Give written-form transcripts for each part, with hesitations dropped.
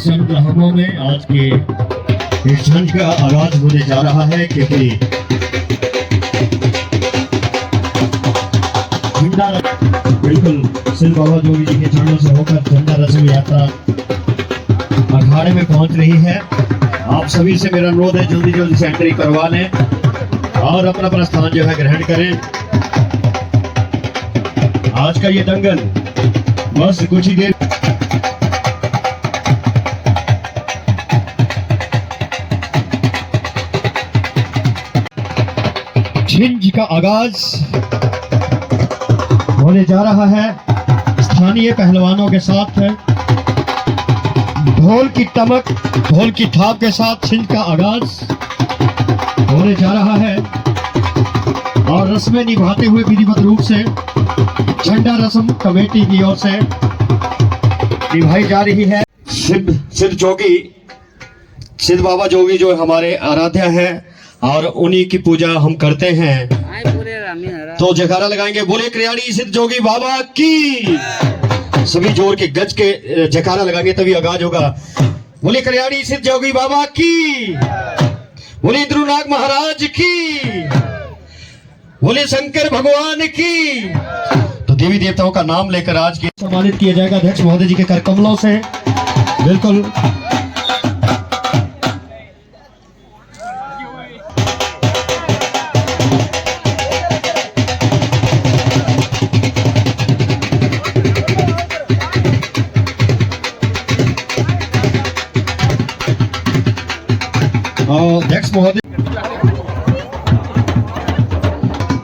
चंद लम्हों में आज के इस जंग का आगाज होने जा रहा है, क्योंकि बिल्कुल सिद्ध बाबा जोगी जी के चरणों से होकर झंडा रस्म यात्रा अखाड़े में पहुंच रही है। आप सभी से मेरा अनुरोध है, जल्दी जल्दी से एंट्री करवा लें और अपना अपना स्थान जो है ग्रहण करें। आज का ये दंगल बस कुछ ही देर छिंज का आगाज होने जा रहा है। स्थानीय पहलवानों के साथ ढोल की टमक, ढोल की थाप के साथ छिंज का आगाज होने जा रहा है और रस्में निभाते हुए विधिवत रूप से झंडा रस्म कमेटी की ओर से निभाई जा रही है। सिद्ध जोगी, सिद्ध बाबा जोगी जो हमारे आराध्य हैं और उन्हीं की पूजा हम करते हैं, तो जयकारा लगाएंगे, बोले कल्याणी सिद्ध जोगी बाबा की। सभी जोर के गज के जयकारा लगाएंगे तभी आगाज होगा। बोले कल्याणी सिद्ध जोगी बाबा की, बोले इंद्रनाग महाराज की, बोले शंकर भगवान की। तो देवी देवताओं का नाम लेकर आज के सम्मानित किया जाएगा अध्यक्ष महोदय जी के कर कमलों से। बिल्कुल अध्यक्ष महोदय,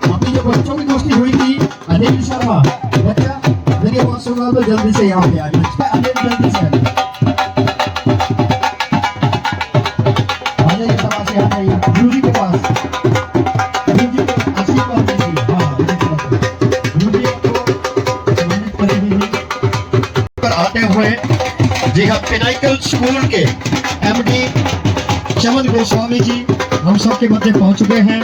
अभी जो बच्चों की दोस्ती हुई थी अनिल शर्मा, बच्चा मेरी बात सुन लो, जल्दी से यहाँ पे आ जाए। अनिल जल्दी से आ जाइए, सभा से आ जाइए गुरु जी के पास। गुरु जी को आशीर्वाद दीजिए। हाँ, गुरु जी को सम्मानित करेंगे पर आते हुए। जी हाँ, पिनाइकल स्कूल के एमडी चमन गोस्वामी जी हम सबके मध्य पहुंच चुके हैं।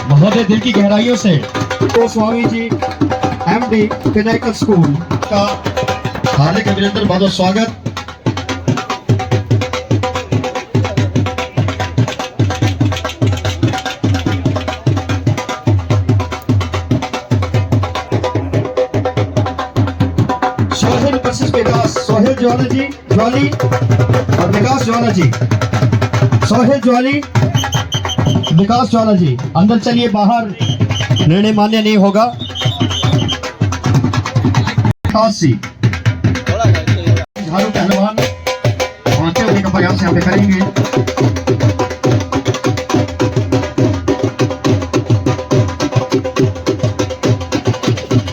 महोदय दिल की गहराइयों से गोस्वामी जी एमडी पिनाइकल स्कूल का हार्दिक अभिनंदन, बहुत स्वागत। सोहेल वर्सेस विकास, सोहेल ज्वाला जी, ज्वाली और विकास ज्वाला जी। सोहेल ज्वाली, विकास ज्वाला जी अंदर चलिए, बाहर निर्णय मान्य नहीं होगा। झाड़ू पहलवान पहुंचे होने का प्रयास यहाँ पे करेंगे।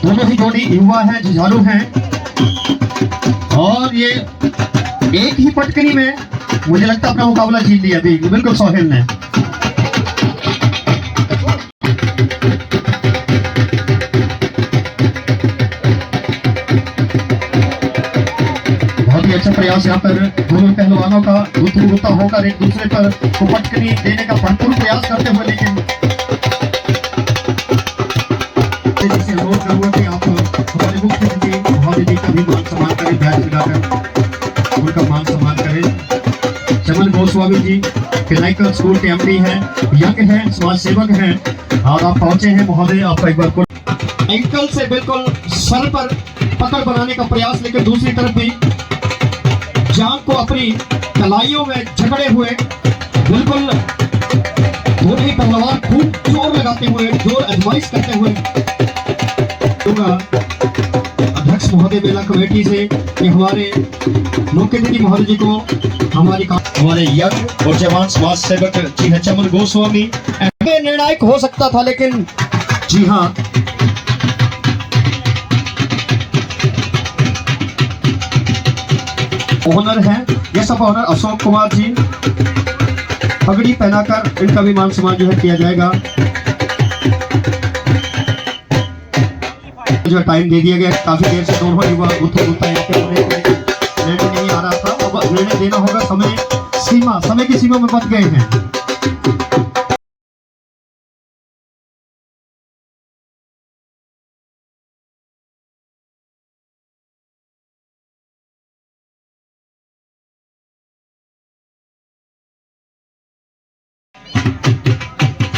दोनों ही जोड़ी युवा है, जुझारू हैं और ये एक ही पटकनी में मुझे लगता है अपना मुकाबला जीत लिया अभी बिल्कुल सोहेल ने। बहुत ही अच्छा प्रयास यहाँ पर दोनों पहलवानों का गुत्ता होकर एक दूसरे पर को पटकनी देने का भरपूर प्रयास करते हुए, लेकिन अनुरोध करूंगा कि आप हमारे मुख्य अतिथि महोदय जी का भी मान सम्मान करें, बैच लगाकर उनका मान सम्मान करें। चमन गोस्वामी जी पिनाइकल स्कूल के एमडी हैं, यंग हैं, समाज सेवक हैं और आप पहुंचे हैं महोदय। आपका एक बार एंकल से बिल्कुल सर पर पकड़ बनाने का प्रयास, लेकिन दूसरी तरफ भी जान को अपनी कलाइयों में झगड़े हुए बिल्कुल दोनों ही पहलवान खूब जोर लगाते हुए, जोर आजमाइश करते हुए। अध्यक्ष महोदय मेला कमेटी से कि हमारे मुख्य अतिथि महोदय जी को हमारे यंग और जवान समाज सेवक जी है चमन गोस्वामी। निर्णायक हो सकता था, लेकिन जी हाँ ओनर हैं, ये सब ओनर अशोक कुमार जी, पगड़ी पहनाकर इनका भी मान सम्मान जो है किया जाएगा। जो टाइम दे दिया गया, काफी देर से दोनों युवा निर्णय नहीं आ रहा था, अब निर्णय देना होगा। समय की सीमा में बच गए हैं।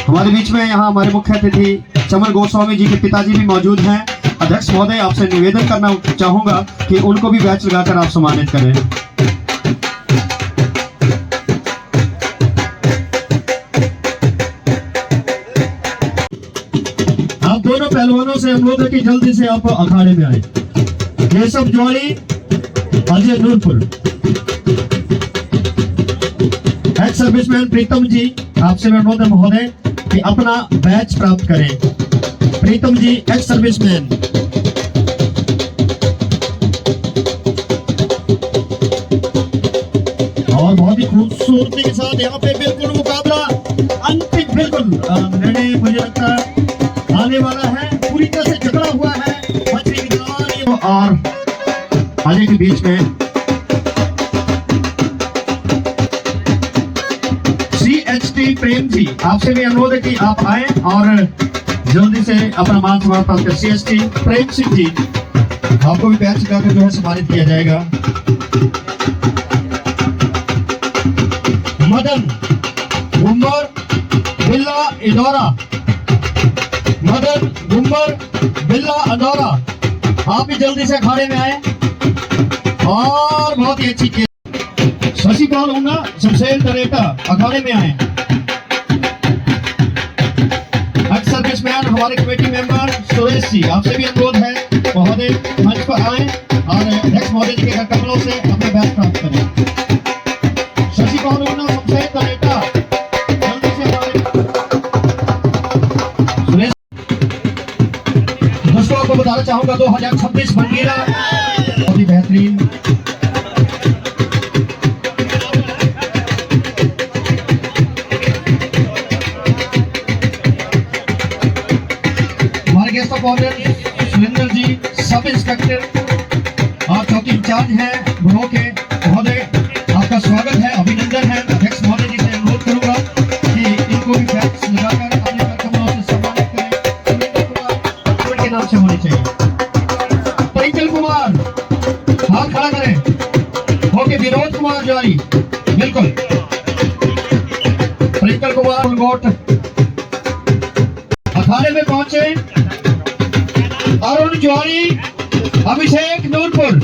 हमारे बीच में यहाँ हमारे मुख्य अतिथि चमन गोस्वामी जी के पिताजी भी मौजूद हैं। अध्यक्ष महोदय, आपसे निवेदन करना चाहूंगा कि उनको भी बैच लगाकर आप सम्मानित करें। आप दोनों पहलवानों से अनुरोध है कि जल्दी से आप अखाड़े में आए। केशव ज्वाली, अजय नूरपुर। एक्स सर्विसमैन प्रीतम जी, आपसे मैं अनुरोध है महोदय कि अपना बैच प्राप्त करें। प्रीतम जी, एक्स सर्विसमैन। और बहुत ही खूबसूरती के साथ यहाँ पे बिल्कुल मुकाबला अंतिम बिल्कुल निर्णय मुझे लगता है आने वाला है। पूरी तरह से झगड़ा हुआ है और आगे के बीच में CHT प्रेम जी, आपसे भी अनुरोध है कि आप आए और जल्दी से अपना मान सम्मान प्राप्त करें। CHT प्रेम सिंह जी, आपको भी बैच लगाकर जो है सम्मानित किया जाएगा। मदन घुम्मर बिल्ला इंदौरा, मदन घुम्मर बिल्ला इंदौरा, आप भी जल्दी से अखाड़े में आए और बहुत ही अच्छी शशिपाल होना शमशेर तरेटा अखाड़े में आए। एक्स सर्विसमैन हमारे कमेटी मेंबर सुरेश जी, आपसे भी अनुरोध है महोदय मंच पर आए और अध्यक्ष महोदय जी के कमलों से अपने बैच प्राप्त करें। शशिपाल होना शमशेर तरेटा, जल्दी से हमारे सुरेश। दोस्तों, आपको बताना चाहूंगा 2026 बंगीरा बहुत ही बेहतरीन सुरेंद्र जी, सब इंस्पेक्टर और चौकी इंचार्ज हैं गुरुओं के महोदय, आपका स्वागत है, अभिनंदन है। अध्यक्ष महोदय जी से अनुरोध करूंगा कि इनको भी बैच लगाकर अपने कार्यक्रमों से सम्मानित करें। के नाम से होनी चाहिए। परिकल कुमार, हाथ खड़ा करें। ओके, विनोद कुमार जारी, बिल्कुल। परिकल कुमार गोट अखाड़े में पहुंचे। अरुण ज्वारी, अभिषेक नूरपुर,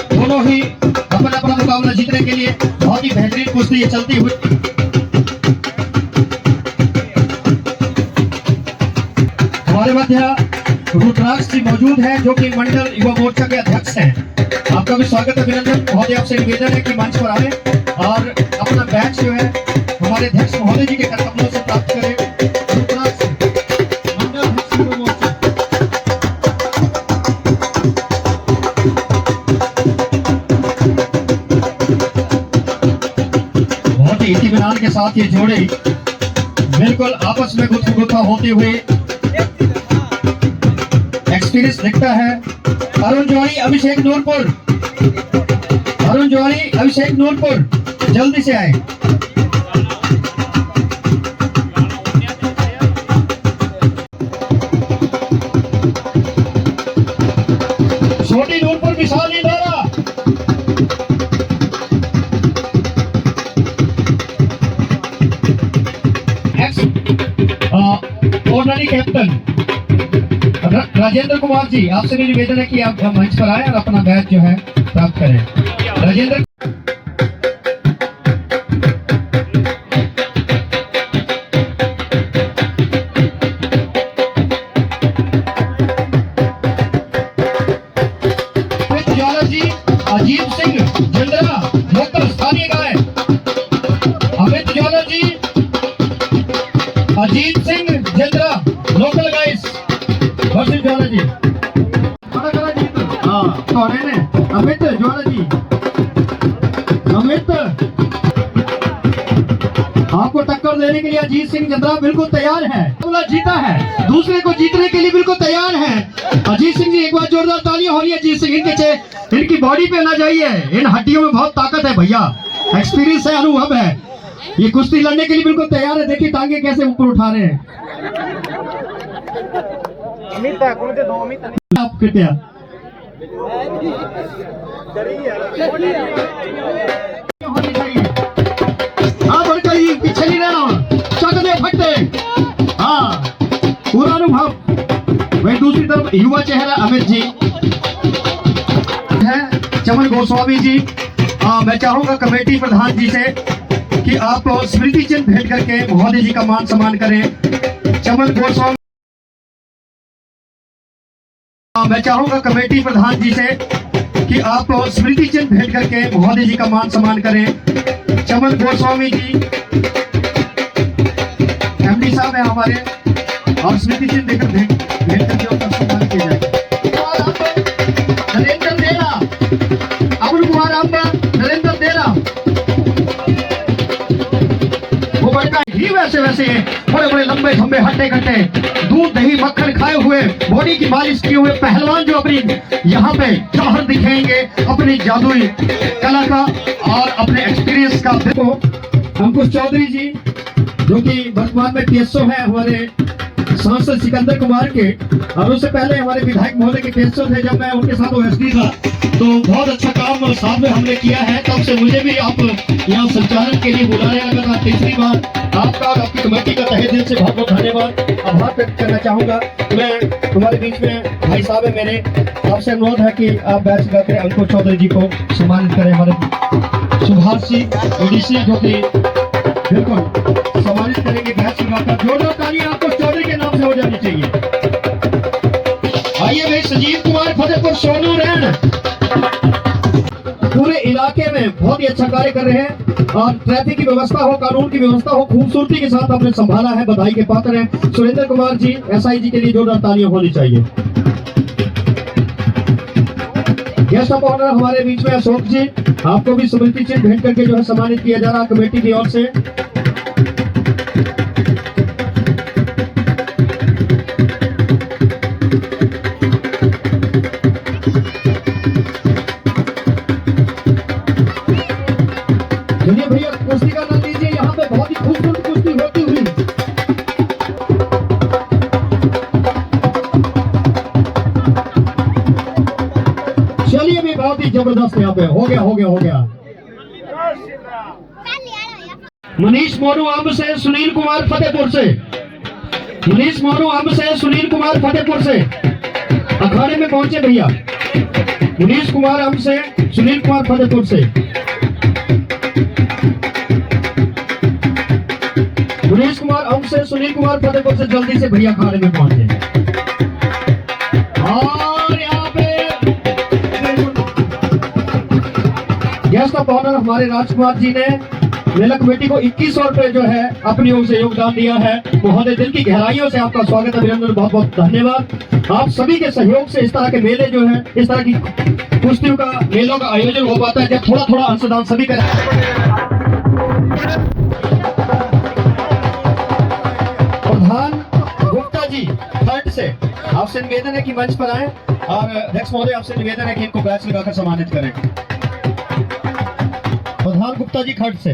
दोनों ही अपना अपना मुकाबला जीतने के लिए बहुत ही बेहतरीन कुश्ती चलती हुई। हमारे मध्य रुद्राक्ष जी मौजूद हैं जो कि मंडल युवा मोर्चा के अध्यक्ष हैं। आपका भी स्वागत, अभिनंदन। महोदय, आपसे निवेदन है कि मंच पर आए और अपना बैच जो है हमारे अध्यक्ष महोदय जी के कदमों से प्राप्त करें। इत्मीनान के साथ ये जोड़े बिल्कुल आपस में गुत्था होते हुए एक्सपीरियंस दिखता है। अरुण ज्वारी, अभिषेक नूरपुर, अरुण ज्वारी, अभिषेक नूरपुर, जल्दी से आए। छोटी नूरपुर, विशाल इंदौरा, ऑनरी कैप्टन राजेंद्र कुमार जी, आपसे भी निवेदन है कि आप मंच पर आए और अपना बैच जो है प्राप्त करें। राजेंद्र जी, अजीत सिंह जिंदरा, लोकल स्थानीय गाय। Amit Jwala ji, Ajit Singh जिंदरा, local guys. वर्षित ज्वाला जी, हाँ कौन है? अमित ज्वाला जी, अमित आपको टक्कर देने के लिए अजीत सिंह जिंदरा बिल्कुल तैयार है। जीता है, दूसरे को जीतने के लिए बिल्कुल तैयार है अजीत सिंह जी। एक बार जोरदार तालियां हो रही है अजीत सिंह, इनकी बॉडी पे ना जाइए, इन हड्डियों में बहुत ताकत है भैया, एक्सपीरियंस है, अनुभव है। ये कुश्ती लड़ने के लिए बिल्कुल तैयार है। देखिए टांगे कैसे ऊपर उठा रहे हैं। आप कृपया हाँ बढ़ पीछे नहीं रहना। युवा चेहरा अमित जी है, चमन गोस्वामी जी। मैं चाहूंगा कमेटी प्रधान जी से कि आप स्मृति चिन्ह भेंट करके महोदय जी का मान सम्मान करें। चमन गोस्वामी, मैं चाहूंगा कमेटी प्रधान जी से कि आप स्मृति चिन्ह भेंट करके महोदय जी का मान सम्मान करें। चमन गोस्वामी जी एमडी साहब है हमारे, और स्मृति चिन्ह देकर भेंट करके उनका सम्मान किया जाए। नरेंद्र देरा, अरुण कुमार अम्बा, नरेंद्र देरा, वो बड़का ही वैसे बड़े बड़े लंबे खंबे हट्टे कट्टे, दूध दही मक्खन खाए हुए, बॉडी की मालिश किए हुए पहलवान जो अपनी यहाँ पे जौहर दिखेंगे अपनी जादुई कला का और अपने एक्सपीरियंस का। देखो अंकुश चौधरी जी जो कि वर्तमान में PSO है हमारे सांसद सिकंदर कुमार के, और उससे पहले हमारे विधायक महोदय के PSO थे जब मैं उनके साथ OSD था। तो बहुत अच्छा काम साथ में हमने किया है, तब से मुझे भी आप यहाँ संचालन के लिए बुलाने लगा था। तीसरी बार आपका और आपकी कमेटी का तहे दिल से बहुत बहुत धन्यवाद, आभार व्यक्त करना चाहूंगा। मैं हमारे बीच में भाई साहब है मेरे, आपसे अनुरोध है कि आप बैच करके अंकुश चौधरी जी को सम्मानित करें। हमारे सुभाष जी ODC जो कि बिल्कुल सम्मानित करेंगे बैच लगाकर। जोरदार तालियां आपको चौधरी के नाम से हो जानी चाहिए। आइए भाई संजीव कुमार फतेहपुर सोनू रैन पूरे इलाके में बहुत ही अच्छा कार्य कर रहे हैं, और ट्रैफिक की व्यवस्था हो, कानून की व्यवस्था हो, खूबसूरती के साथ आपने संभाला है, बधाई के पात्र हैं। सुरेंद्र कुमार जी SI जी के लिए जोरदार तालियां होनी चाहिए। गेस्ट ऑफ ऑनर हमारे बीच में अशोक जी, आपको भी स्मृति चिन्ह भेंट करके जो है सम्मानित किया जा रहा कमेटी की ओर से। चलिए भैया कुश्ती का नाम लीजिए, यहाँ पे बहुत ही खूबसूरत कुश्ती होती हुई। चलिए भी बहुत ही जबरदस्त यहाँ पे हो गया। मनीष मोनू अम्ब से सुनील कुमार फतेहपुर से, मनीष मोनू अम्ब से सुनील कुमार फतेहपुर से अखाड़े में पहुंचे भैया। मनीष कुमार अम्ब से सुनील कुमार फतेहपुर से, मनीष कुमार अम्ब से सुनील कुमार फतेहपुर से जल्दी से भैया अखाड़े में पहुंचे। और यहाँ पे गेस्ट ऑफ ऑनर हमारे राजकुमार जी ने मेला कमेटी को 2100 रुपए जो है अपनी ओर से योगदान दिया है। महोदय दिल की गहराइयों से आपका स्वागत, अभिनंदन, बहुत बहुत धन्यवाद। आप सभी के सहयोग से इस तरह के मेले जो है, इस तरह की कुश्तियों का मेलों का आयोजन हो पाता है जब थोड़ा थोड़ा अंशदान सभी का। प्रधान गुप्ता जी थर्ड से आपसे निवेदन है कि मंच पर आए, और अध्यक्ष महोदय आपसे निवेदन है कि इनको बैच लगाकर सम्मानित करें। प्रधान गुप्ता जी खर्च से।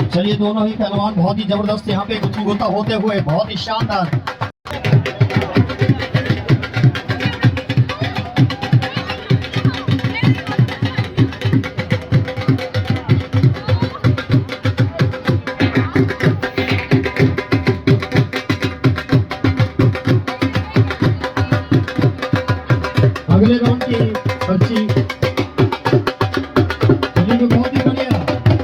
चलिए दोनों ही पहलवान बहुत ही जबरदस्त यहाँ पे गुत्थम होते हुए बहुत ही शानदार। अगले राउंड की पर्ची बहुत ही बढ़िया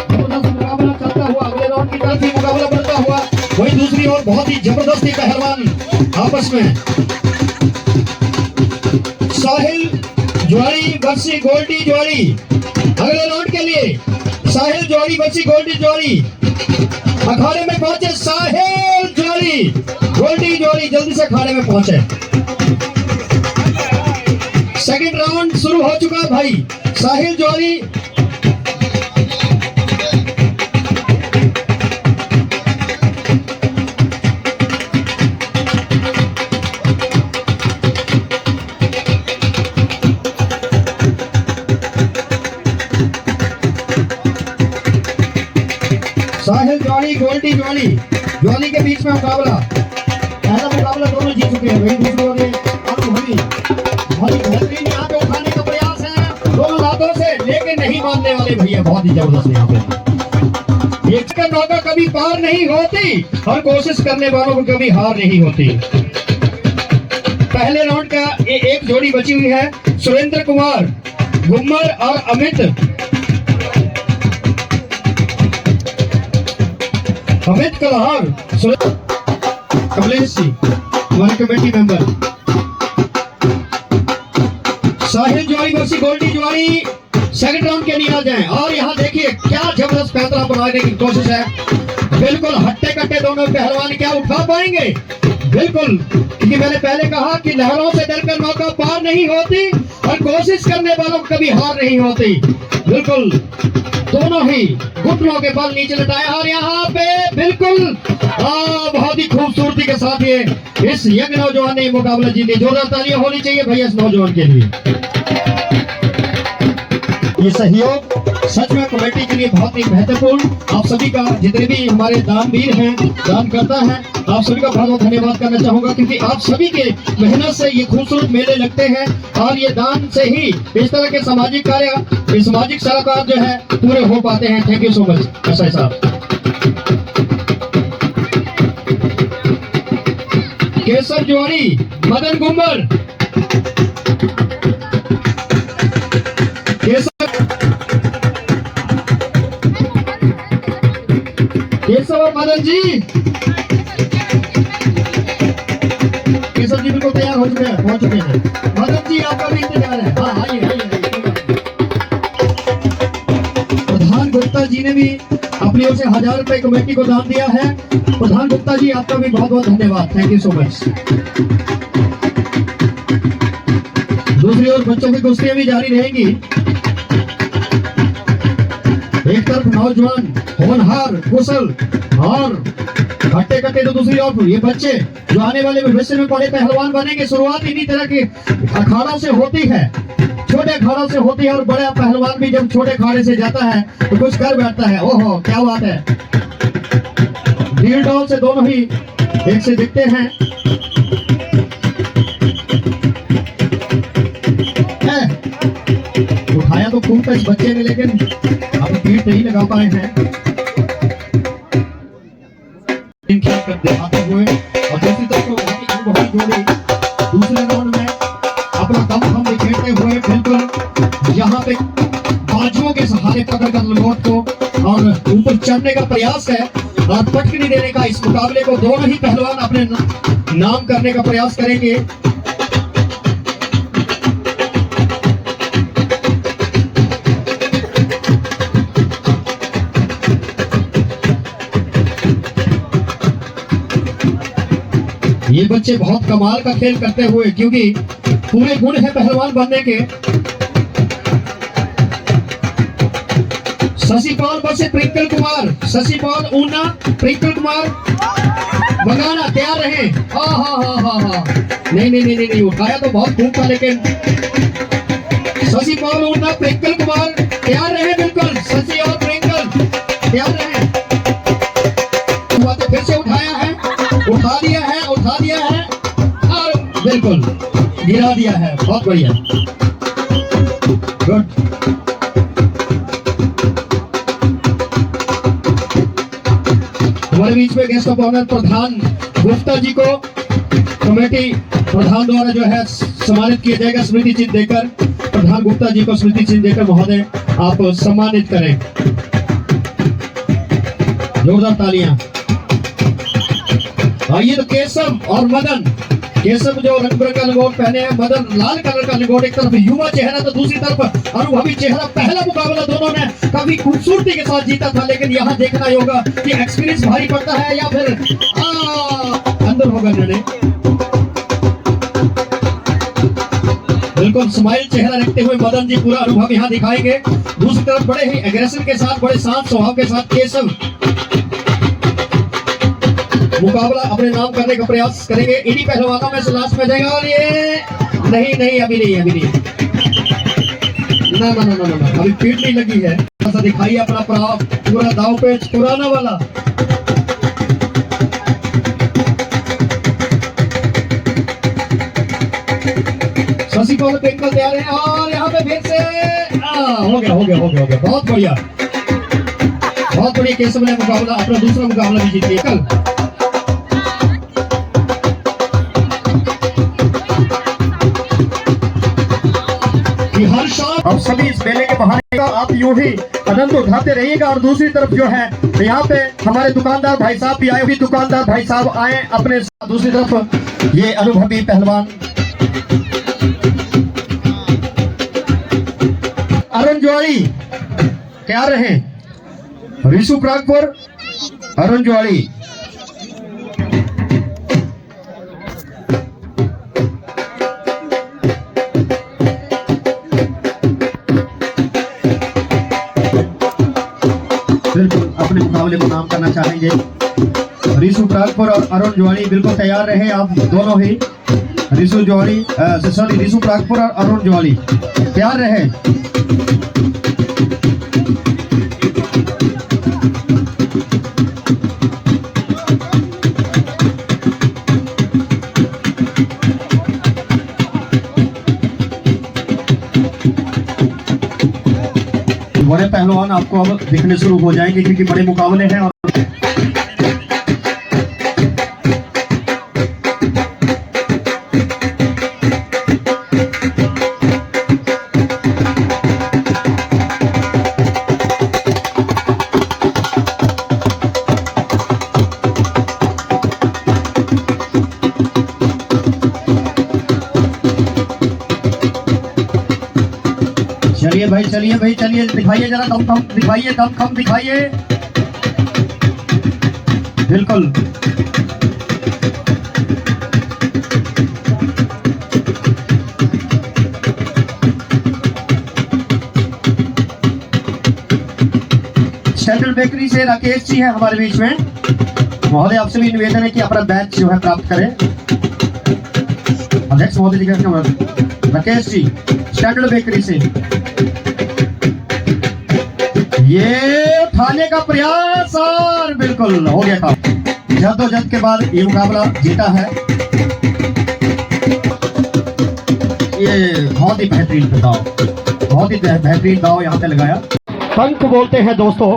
जबरदस्त मुकाबला चलता हुआ, अगले राउंड की तरफ ही मुकाबला बढ़ता हुआ। वही दूसरी ओर बहुत ही जबरदस्ती पहलवान आपस में साहिल ज्वारी वर्सी गोल्डी ज्वारी, अगले राउंड के लिए साहिल ज्वारी वर्सी गोल्डी ज्वारी अखाड़े में पहुंचे। साहिल ज्वारी गोल्डी ज्वारी जल्दी से अखाड़े में पहुंचे। सेकंड राउंड शुरू हो चुका भाई। साहिल ज्वारी साहिल ज्वारी गोल्डी ज्वारी ज्वारी के बीच में मुकाबला। पहला मुकाबला दोनों जीत चुके हैं, वही दूसरे वाले बहुत ही बेहतरीन यहाँ पे उठाने का प्रयास है दोनों हाथों से, लेकिन नहीं मानने वाले भैया बहुत ही जबरदस्त यहाँ पे। एक का मौका कभी पार नहीं होती और कोशिश करने वालों को कभी हार नहीं होती। पहले राउंड का एक जोड़ी बची हुई है, सुरेंद्र कुमार गुम्मर और अमित कलहार, कमलेश जी हमारे कमेटी मेंबर, साहिल जुआरी वर्सी गोल्डी जुआरी सेकंड राउंड के लिए आ जाएं। और यहाँ देखिए क्या जबरदस्त फैसला बनाने की कोशिश है। बिल्कुल हट्टे कट्टे दोनों पहलवान क्या उठा पाएंगे, बिल्कुल, क्योंकि मैंने पहले कहा कि लहरों से डरकर मौका पार नहीं होती और कोशिश करने वालों को कभी हार नहीं होती। बिल्कुल दोनों ही घुटनों के बल नीचे लटाए और यहाँ पे बिल्कुल बहुत ही खूबसूरती के साथ ये इस यंग नौजवान ने मुकाबला जीते। जोरदार तालियां होनी चाहिए भैया इस नौजवान के लिए। ये सहयोग सच में कमेटी के लिए बहुत ही महत्वपूर्ण। आप सभी का, जितने भी हमारे दानवीर हैं, दान करता है, आप सभी का बहुत बहुत धन्यवाद करना चाहूंगा, क्योंकि आप सभी के मेहनत से ये खूबसूरत मेले लगते हैं और ये दान से ही इस तरह के सामाजिक कार्य, सामाजिक सरोकार जो है पूरे हो पाते हैं। Thank you so much SI साहब। केशव जुआरी, मदन गुम्मर, केशव और मदन जी, केशव जी बिल्कुल तैयार हो चुके हैं, पहुंच चुके हैं। मदन जी आपका भी इंतजार है। हाँ आइए आइए। प्रधान गुप्ता जी ने भी अपनी ओर से 1000 रुपए कमेटी को दान दिया है। प्रधान गुप्ता जी आपका भी बहुत बहुत धन्यवाद, थैंक यू सो मच। दूसरी ओर बच्चों की कुश्तियां भी जारी रहेंगी। एक तरफ नौजवान होनहार कुशल और हट्टे कट्टे, तो दूसरी ओर ये बच्चे जो आने वाले भविष्य में बड़े पहलवान बनेंगे। शुरुआत इन्हीं तरह के अखाड़ों से होती है, छोटे अखाड़ों से होती है और बड़ा पहलवान भी जब छोटे अखाड़े से जाता है तो कुछ कर बैठता है। ओहो क्या बात है। भीड़ डॉल से दोनों ही एक से दिखते हैं। उठाया तो खूब था इस बच्चे ने, लेकिन अब भीड़ नहीं लगा पाए हैं। दिखाते हुए और दूसरी तरफ जोड़ी दूसरे राउंड में अपना दम बिखेरते हुए बिल्कुल यहाँ पे बाजुओं के सहारे पकड़कर लंगोट को और ऊपर चढ़ने का प्रयास है और पटकनी देने का। इस मुकाबले को दोनों ही पहलवान अपने नाम करने का प्रयास करेंगे। ये बच्चे बहुत कमाल का खेल करते हुए, क्योंकि पूरे गुण है पहलवान बनने के। शशिपाल बसे ट्विंकल कुमार, शशिपाल ऊना ट्विंकल कुमार बगाना तैयार रहे। हाँ नहीं उठाया तो बहुत खूब था, लेकिन शशिपाल ऊना ट्विंकल कुमार तैयार रहे। बिल्कुल शशि और ट्विंकल तैयार रहे। तो फिर से उठाया है, उठा दिया है और बिल्कुल गिरा दिया है। बहुत बढ़िया, गुड। हमारे बीच में गेस्ट ऑफ ऑनर प्रधान गुप्ता जी को कमेटी प्रधान द्वारा जो है सम्मानित किया जाएगा स्मृति चिन्ह देकर। प्रधान गुप्ता जी को स्मृति चिन्ह देकर महोदय आप सम्मानित करें। जोरदार तालियां। आइए तो केशव और मदन, केशव जो रंग बिरंगा लंगोट पहने हैं, मदन लाल कलर का लंगोट। एक तरफ युवा चेहरा तो दूसरी तरफ अनुभवी चेहरा। पहला मुकाबला दोनों ने काफी खूबसूरती के साथ जीता था, लेकिन यहाँ देखना होगा कि एक्सपीरियंस भारी पड़ता है या फिर अंदर होगा निर्णय। बिल्कुल स्माइल चेहरा रखते हुए मदन जी पूरा अनुभव यहाँ दिखाएंगे। दूसरी तरफ बड़े ही एग्रेशन के साथ, बड़े शांत स्वभाव के साथ केशव मुकाबला अपने नाम करने का प्रयास करेंगे। इन्हीं पहलवानों में से लास्ट में जाएगा। और ये नहीं अभी नहीं ना अभी पीठ नहीं लगी है। ऐसा दिखाइए अपना पूरा दाव पेच पुराना वाला। शशि को ट्विंकल तैयार है और यहाँ पे फिर से हो गया हो गया हो गया हो गया, बहुत बढ़िया बहुत बढ़िया। केशव ने मुकाबला अपना दूसरा मुकाबला भी जीत लिया कल। हर शाम अब सभी इस मेले के बहाने का आप यूं ही आनंद उठाते रहिएगा। और दूसरी तरफ जो है यहाँ पे हमारे दुकानदार भाई साहब भी आए, भी दुकानदार भाई साहब आए अपने साथ। दूसरी तरफ ये अनुभवी पहलवान अरुण ज्वाड़ी क्या रहे, ऋषु प्रागपुर अरुण ज्वाड़ी। बिल्कुल अपने मुकाबले को नाम करना चाहेंगे। ऋषु प्रागपुर और अरुण ज्वाड़ी बिल्कुल तैयार रहे आप दोनों ही। ऋषु प्रागपुर और अरुण ज्वाड़ी तैयार रहे। बड़े पहलवान आपको अब दिखने शुरू हो जाएंगे क्योंकि बड़े मुकाबले हैं। और चलिए भाई चलिए दिखाइए जरा दम खम दिखाइए बिल्कुल। सेंट्रल बेकरी से राकेश जी हैं हमारे बीच में। महोदय आपसे भी निवेदन है कि अपना बैच जो है प्राप्त करें। अध्यक्ष महोदय जी का राकेश जी सेंट्रल बेकरी से ये थाने का प्रयास और बिल्कुल हो गया काम। जद्दोजहद के बाद ये मुकाबला जीता है। ये बहुत ही बेहतरीन दाव, बहुत ही बेहतरीन दाव यहाँ पे लगाया। पंख बोलते हैं दोस्तों,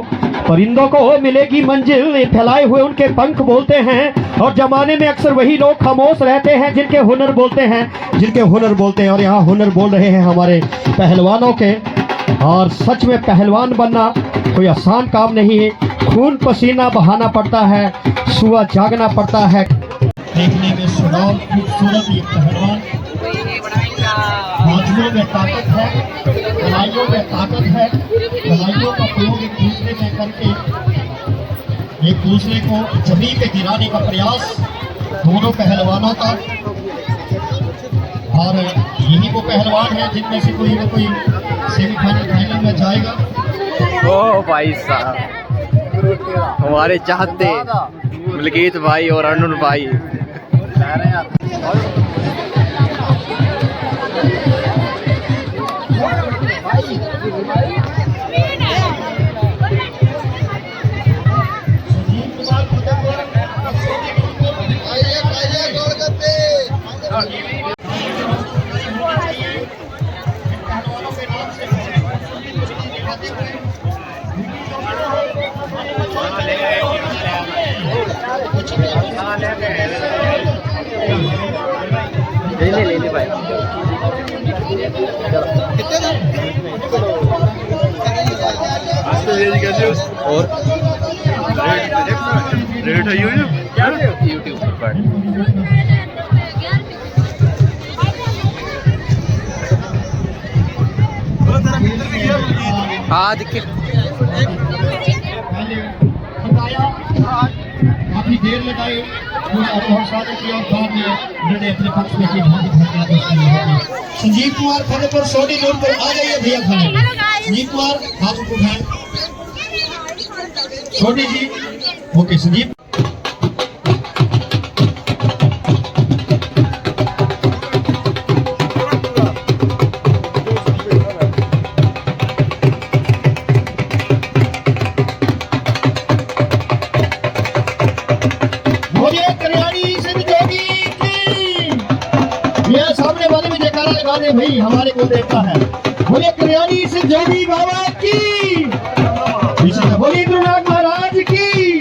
परिंदों को मिलेगी मंजिल, फैलाए हुए उनके पंख बोलते हैं। और जमाने में अक्सर वही लोग खामोश रहते हैं जिनके हुनर बोलते हैं। और यहाँ हुनर बोल रहे हैं हमारे पहलवानों के। और सच में पहलवान बनना कोई आसान काम नहीं है। खून पसीना बहाना पड़ता है, सुबह जागना पड़ता है। देखने में सुडौल खूबसूरत ये पहलवान, हाथों में ताकत है, कलाइयों में ताकत है। कलाइयों का प्रयोग एक दूसरे में करके एक दूसरे को जमीन पे गिराने का प्रयास दोनों पहलवानों का। और यही वो पहलवान है जिनमें से कोई न कोई सेमीफाइनल फाइनल में जाएगा। ओ भाई साहब हमारे चाहते मलकीत भाई और अरुण भाई ले भाई और रेट है यूट्यूब पर आज काफी देर लगाई बहुत सारे की और बाद में उन्होंने अपने पक्ष में संजीव कुमार फतेहपुर सोडी रोड पर आ जाइए भैया खाने। संजीव कुमार हाथ उठाएं। सोडी जी ओके संजीव। भाई हमारे को देखता है। बोले कल्याणी सिंह जोगी बाबा की, पीछे से बोलिए गुरुनाथ महाराज की।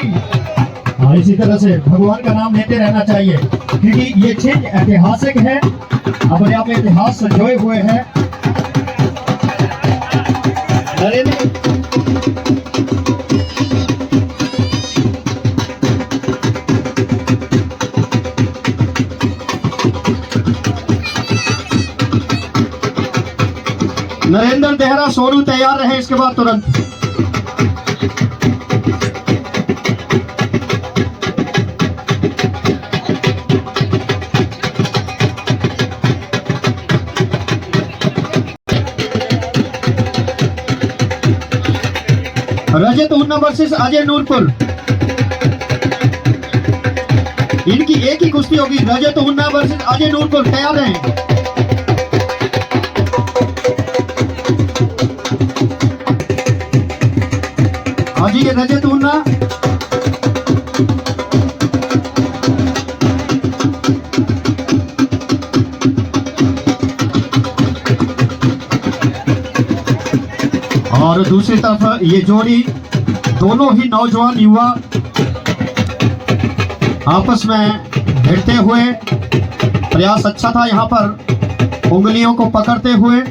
हाँ, इसी तरह से भगवान का नाम लेते रहना चाहिए, क्योंकि ये चीज ऐतिहासिक है, अपने आप में इतिहास संजोए हुए हैं। नरेंद्र देहरा सोनू तैयार रहे, इसके बाद तुरंत। रजत उन्ना वर्सेस अजय नूरपुर, इनकी एक ही कुश्ती होगी। रजत उन्ना वर्सेस अजय नूरपुर, तैयार रहें। जी ये रजत उन्ना, और दूसरी तरफ ये जोड़ी, दोनों ही नौजवान युवा आपस में भिड़ते हुए। प्रयास अच्छा था यहाँ पर, उंगलियों को पकड़ते हुए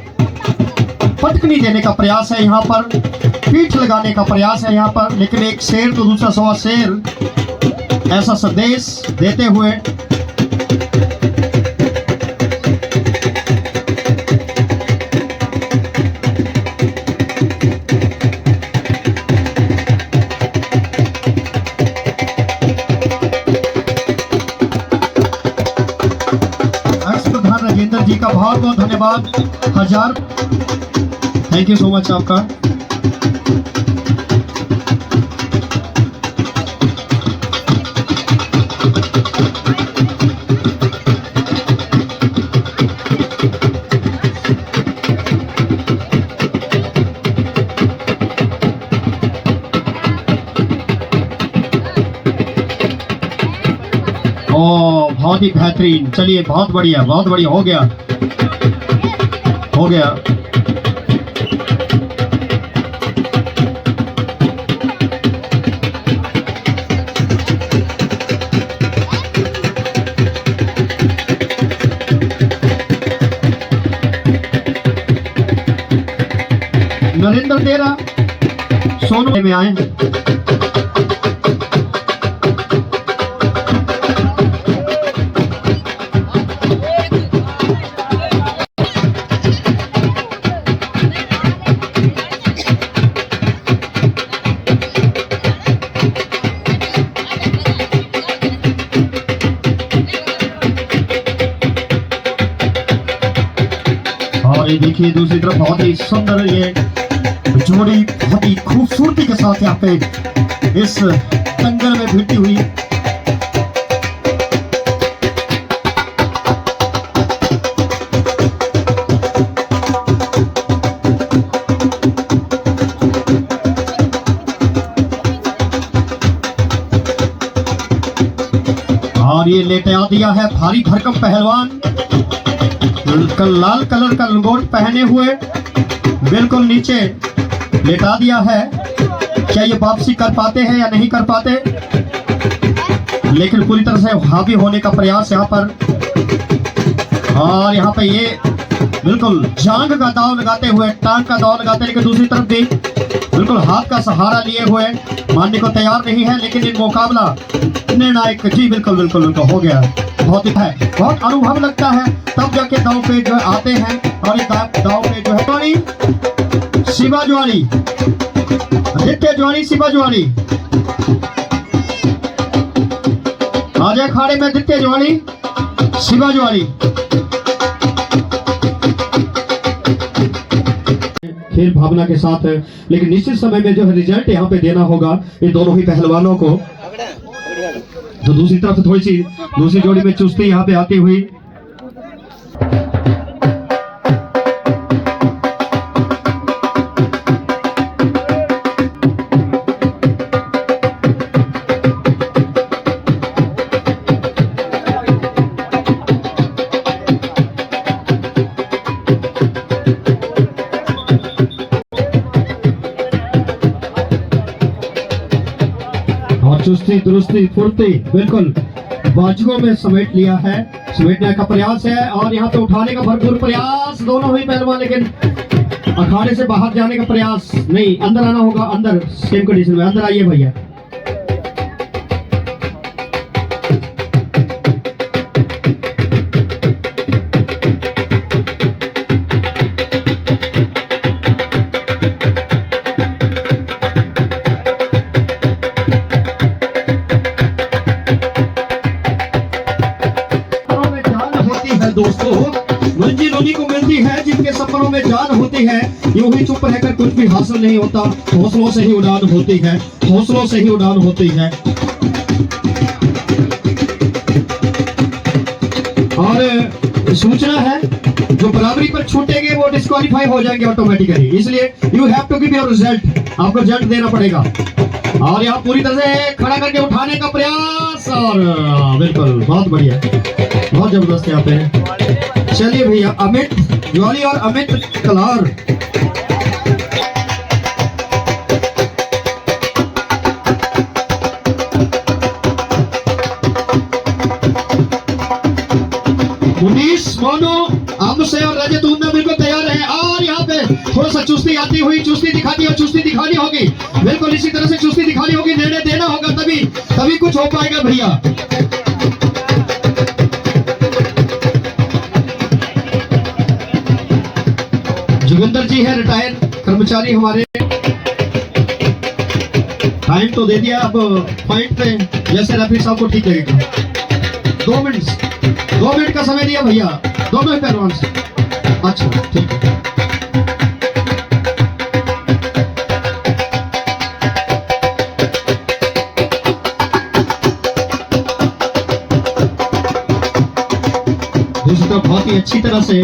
पटकनी देने का प्रयास है यहाँ पर, पीठ लगाने का प्रयास है यहाँ पर, लेकिन एक शेर तो दूसरा सवा शेर, ऐसा संदेश देते हुए। एक्स प्रधान राजेंद्र जी का बहुत बहुत धन्यवाद, हजार थैंक यू सो मच आपका। ओ बहुत ही बेहतरीन, चलिए बहुत बढ़िया हो गया, हो गया। नरेंद्र देहरा सोनू में आए हैं। और ये देखिए दूसरी तरफ बहुत ही सुंदर ये जोड़ी, बहुत ही खूबसूरती के साथ यहाँ पे इस दंगल में भिड़ती हुई। और ये लेटे आ दिया है भारी भरकम पहलवान, लाल कलर का लंगोट पहने हुए, बिल्कुल नीचे लेटा दिया है। क्या ये वापसी कर पाते हैं या नहीं कर पाते, लेकिन पूरी तरह से हावी होने का प्रयास यहाँ पर। और यहाँ पे ये बिल्कुल जांग का दाव लगाते हुए, टांग का दाव लगाते, लेकिन दूसरी तरफ भी बिल्कुल हाथ का सहारा लिए हुए मानने को तैयार नहीं है। लेकिन ये मुकाबला निर्णायक, जी बिल्कुल बिल्कुल उनको हो गया, बहुत है, बहुत अनुभव लगता है तब जाके दाव पे जो आते हैं। और ये दाव पे जो है शिवा ज्वाली, आदित्य ज्वाली, शिवा ज्वाली, आज अखाड़े में आदित्य ज्वाली, शिवा ज्वाली। खेल भावना के साथ है, लेकिन निश्चित समय में जो है रिजल्ट यहाँ पे देना होगा इन दोनों ही पहलवानों को। तो दूसरी तरफ थोड़ी सी दूसरी जोड़ी में चुस्ती यहाँ पे आती हुई। तंदुरुस्ती फुर्ती बिल्कुल बाजुओं में समेट लिया है, समेटने का प्रयास है और यहाँ पे उठाने का भरपूर प्रयास दोनों ही पहलवान, लेकिन अखाड़े से बाहर जाने का प्रयास नहीं, अंदर आना होगा, अंदर सेम कंडीशन में अंदर आइए भैया। दोस्तों मंजिल उन्हीं को मिलती है जिनके सपनों में जान होती है, यूं ही चुप रहकर कुछ भी हासिल नहीं होता, हौसलों से ही उड़ान होती है, हौसलों से ही उड़ान होती है। और सूचना है जो बराबरी पर छूटेंगे वो डिस्क्वालीफाई हो जाएंगे ऑटोमेटिकली, इसलिए you have to give your result, आपको रिजल्ट देना पड़ेगा। और यहाँ पूरी तरह से खड़ा करके उठाने का प्रयास और बिल्कुल बहुत बढ़िया, बहुत जबरदस्त यहाँ पे। चलिए भैया अमित ज्वाली और अमित कलार, मुनीश मोनू आमसे और रजत उन्ना बिल्कुल तैयार है और यहाँ पे थोड़ा सा चुस्ती आती हुई, चुस्ती दिखाती और चुस्ती दिखानी होगी, बिल्कुल इसी तरह से चुस्ती दिखानी होगी, निर्णय देना होगा, तभी कुछ हो पाएगा भैया। जोगिंदर जी है रिटायर कर्मचारी हमारे, टाइम तो दे दिया, अब पॉइंट पे जैसे रफी साहब को ठीक लगेगा। 2 मिनट का समय दिया भैया दोनों ही पहलवान से। अच्छा ठीक है, दूसरी तरफ बहुत ही अच्छी तरह से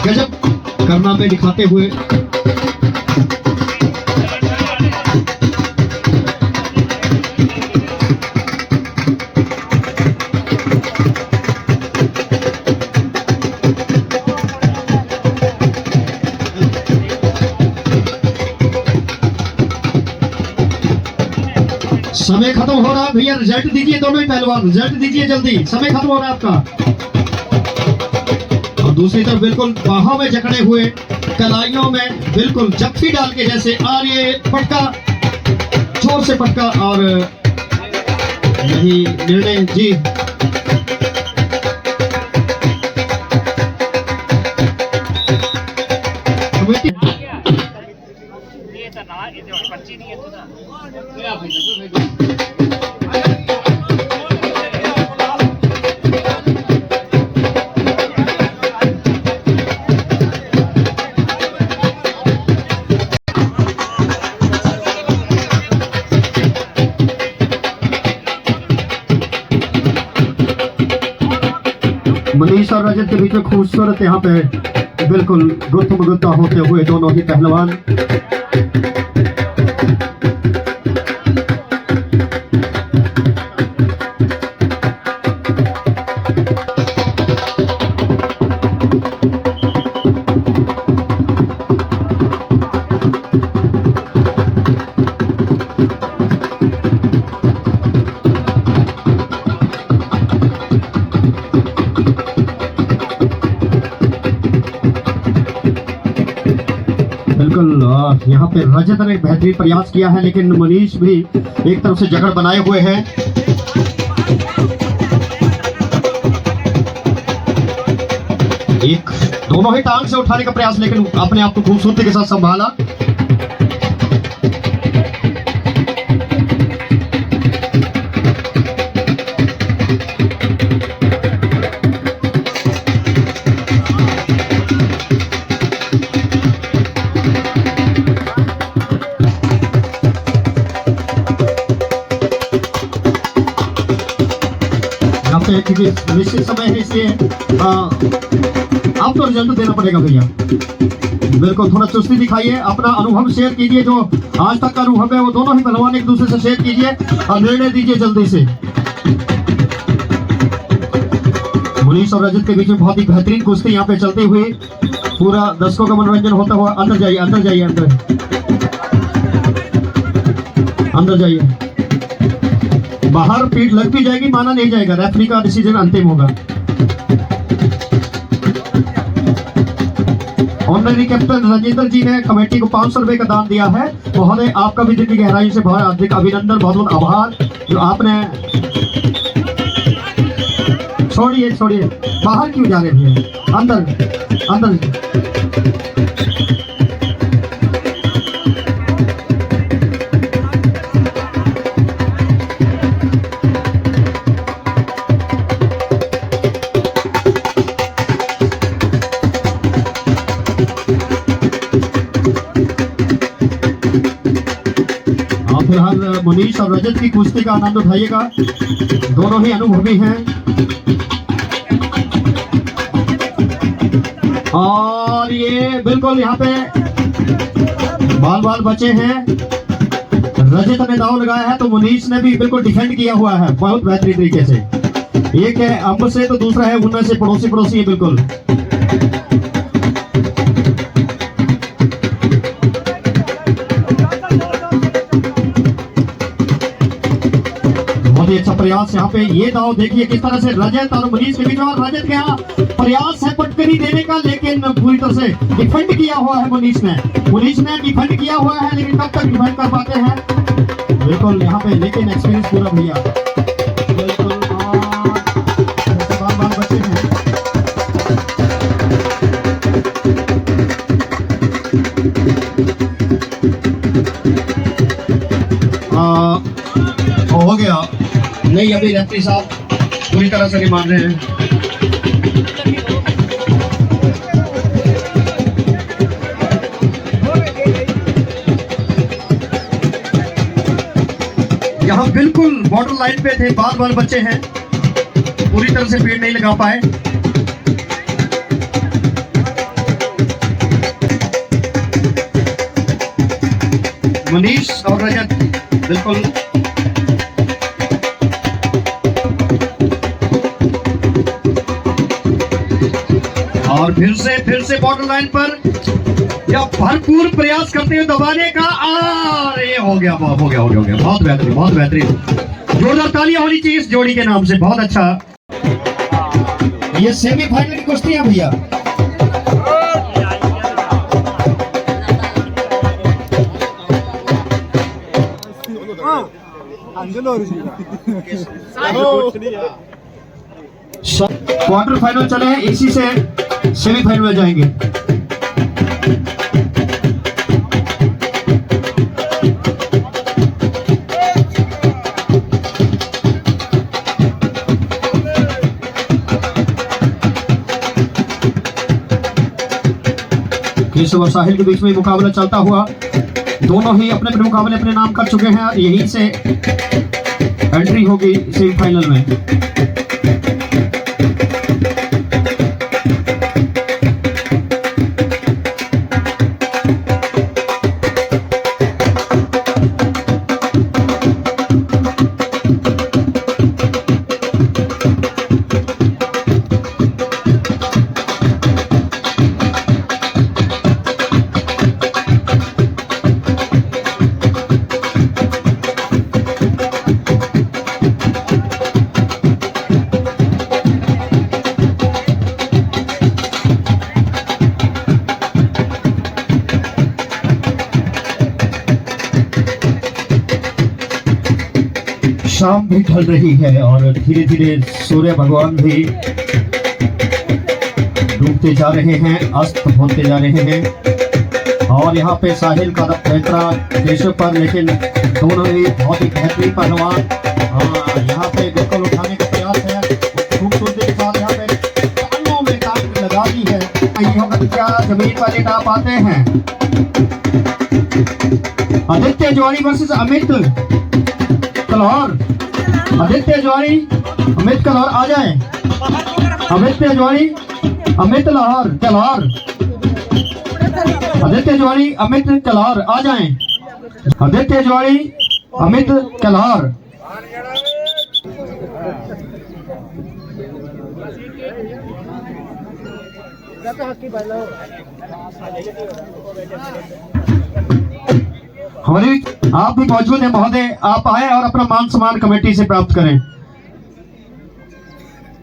गजब करना में दिखाते हुए समय खत्म हो रहा है भैया, रिजल्ट दीजिए दोनों ही पहलवान, रिजल्ट दीजिए जल्दी, समय खत्म हो रहा है आपका। और दूसरी तरफ बिल्कुल बाहों में जकड़े हुए, कलाइयों में बिल्कुल जप्फी डाल के जैसे, और ये पटका जोर से पटका और यही निर्णय जी। मनीष और रजत के बीच में खूबसूरत यहाँ पे बिल्कुल गुत्ता होते हुए दोनों ही पहलवान। बिल्कुल यहाँ पे रजत ने बेहतरीन प्रयास किया है, लेकिन मनीष भी एक तरफ से जगड़ बनाए हुए हैं। एक दोनों ही टांग से उठाने का प्रयास, लेकिन अपने आप को खूबसूरती के साथ संभाला। क्योंकि निश्चित समय है, इसलिए आपको रिजल्ट देना पड़ेगा भैया। बिल्कुल थोड़ा चुस्ती दिखाइए, अपना अनुभव शेयर कीजिए, जो आज तक का अनुभव है वो दोनों ही पहलवान एक दूसरे से शेयर कीजिए और निर्णय दीजिए जल्दी से। मनीष और रजत के बीच में बहुत ही बेहतरीन कुश्ती यहाँ पे चलती हुई, पूरा दर्शकों का मनोरंजन होता हुआ। अंदर जाइए, अंदर जाइए, अंदर जाइए। बाहर पीठ लग भी जाएगी, माना नहीं जाएगा, रेफरी का डिसीजन अंतिम होगा। ऑनररी कैप्टन राजेंद्र जी ने कमेटी को 500 रुपए का दान दिया है। महोदय आपका भी दिल की गहराई से बहुत हार्दिक अभिनंदन, बहुत बहुत आभार जो आपने। छोड़िए छोड़िए, बाहर क्यों जा रहे थे, अंदर अंदर। फिलहाल मुनीश और रजत की कुश्ती का आनंद उठाइएगा, दोनों ही अनुभवी हैं। और ये बिल्कुल यहाँ पे बाल बाल बचे हैं। रजत ने दाव लगाया है तो मुनीश ने भी बिल्कुल डिफेंड किया हुआ है बहुत बेहतरीन तरीके से। एक है अम्ब से तो दूसरा है उनमें से पड़ोसी पड़ोसी है बिल्कुल। अच्छा प्रयास यहाँ पे, ये दाव देखिए किस तरह से रजत और मुनीश के बीच में। रजत का प्रयास है पटकनी देने का, लेकिन पूरी तरह से डिफेंड किया हुआ है मुनीश ने डिफेंड किया हुआ है, लेकिन कब तक डिफेंड कर पाते हैं बिल्कुल यहाँ पे, लेकिन एक्सपीरियंस पूरा भैया बिल्कुल। बार बचे हैं। हो गया नहीं, अभी रेफरी साहब पूरी तरह से नहीं मान रहे हैं। यहाँ बिल्कुल बॉर्डर लाइन पे थे, बाल बाल बच्चे हैं, पूरी तरह से पेड़ नहीं लगा पाए। मनीष और रजत बिल्कुल और फिर से बॉर्डर लाइन पर या भरपूर प्रयास करते हुए दबाने का। ये हो गया बहुत बेहतरीन। जोरदार तालियां होनी चाहिए इस जोड़ी के नाम से, बहुत अच्छा। ये सेमीफाइनल की कुश्ती है भैया। क्वार्टर फाइनल चले हैं, इसी से सेमीफाइनल में जाएंगे। केशव और साहिल के बीच में मुकाबला चलता हुआ, दोनों ही अपने अपने मुकाबले अपने नाम कर चुके हैं, यहीं से एंट्री होगी सेमीफाइनल में। शाम भी ढल रही है और धीरे धीरे सूर्य भगवान भी डूबते जा रहे हैं, अस्त होते जा रहे हैं। और यहाँ पे साहिल का पैंतरा केशव पर, लेकिन दोनों ही बहुत ही बेहतरीन पहलवान यहाँ पे बिल्कुल उठाने का प्रयास है। खूबसूरती के साथ यहाँ पे कानों में कान लगा दी है। क्या जमीन पर लेटा पाते हैं। आदित्य ज्वारी वर्सेस अमित कलौर। आदित्य ज्वारी अमित कलौर आ जाए। आदित्य ज्वारी अमित लाहौर कलौर। आदित्य ज्वारी अमित कलौर आ जाए। आदित्य ज्वारी अमित कलौर। हमारी आप भी मौजूद हैं महोदय, आप आए और अपना मान सम्मान कमेटी से प्राप्त करें।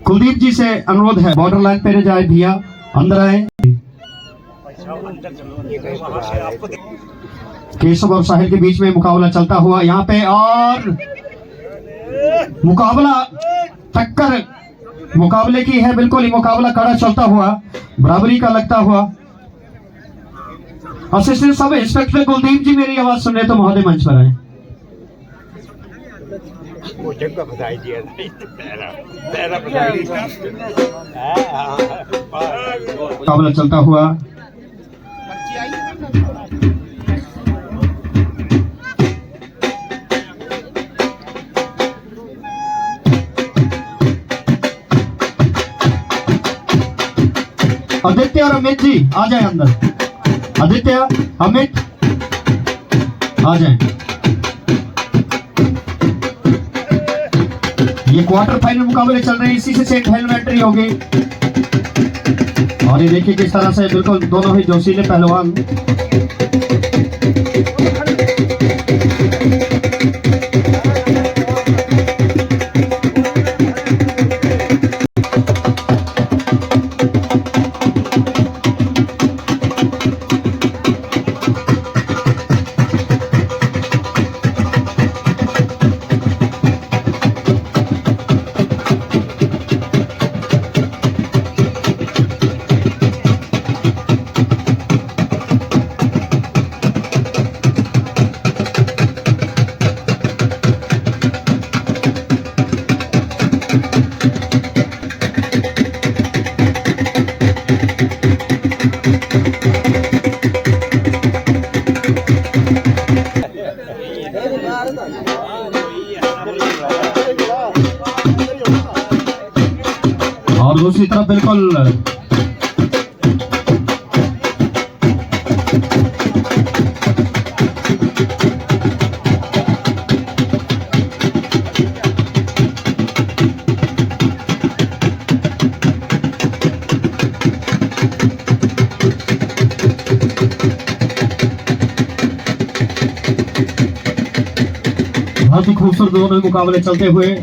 कुलदीप जी से अनुरोध है, बॉर्डर लाइन पे जाए भैया, अंदर आए। केशव और साहिल के बीच में मुकाबला चलता हुआ यहाँ पे, और मुकाबला टक्कर मुकाबले की है, बिल्कुल ही मुकाबला कड़ा चलता हुआ, बराबरी का लगता हुआ। असिस्टेंट सब इंस्पेक्टर कुलदीप जी मेरी आवाज सुन रहे तो महोदय मंच पर आए। मुकाबला चलता हुआ, आदित्य और अमित जी आ जाए अंदर। आदित्य, अमित आ जाए। ये क्वार्टर फाइनल मुकाबले चल रहे हैं, इसी से सेमीफाइनल में एंट्री होगी। और ये देखिए किस तरह से बिल्कुल दोनों ही जोशीले पहलवान और दूसरी तरफ बिल्कुल बहुत ही खूबसूरत दोनों मुकाबले चलते हुए।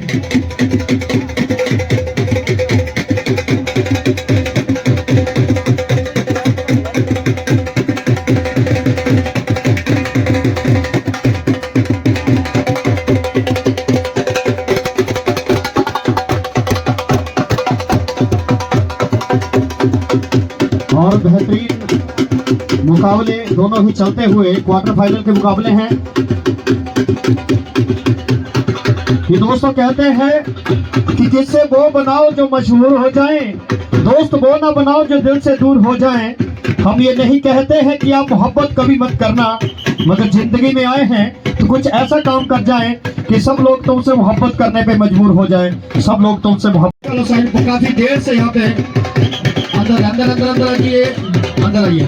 और बेहतरीन मुकाबले दोनों ही चलते हुए क्वार्टर फाइनल के मुकाबले हैं। ये दोस्तों कहते हैं कि जिससे वो बनाओ जो मशहूर हो जाए, दोस्त वो ना बनाओ जो दिल से दूर हो जाए। हम ये नहीं कहते हैं कि आप मोहब्बत कभी मत करना, मगर जिंदगी में आए हैं तो कुछ ऐसा काम कर जाएं कि सब लोग तुमसे मोहब्बत करने पे मजबूर हो जाएं, सब लोग तुमसे मोहब्बत। काफी देर से यहाँ पे अंदर अंदर अंदर अंदर आइए, अंदर आइए।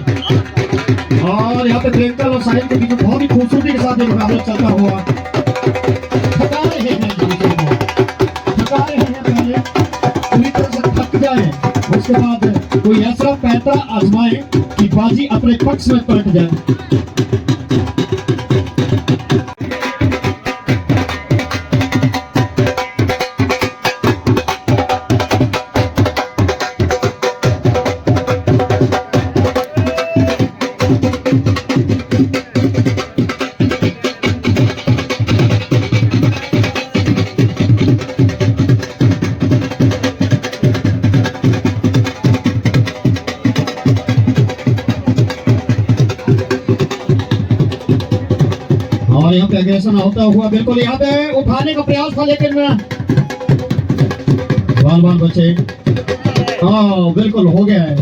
और यहाँ पे प्रियंका और साहिल के बीच में बहुत ही खूबसूरती के साथ ये मुकाबला चलता हुआ। थका रहे हैं पहले, पूरी तरह से थक जाए, उसके बाद कोई ऐसा पैंतरा आजमाए कि बाजी अपने पक्ष में पलट जाए। और यहाँ पे एग्रेशन होता हुआ बिल्कुल यहाँ पे उठाने का प्रयास था, लेकिन बाल बाल बचे। बिल्कुल हो गया है,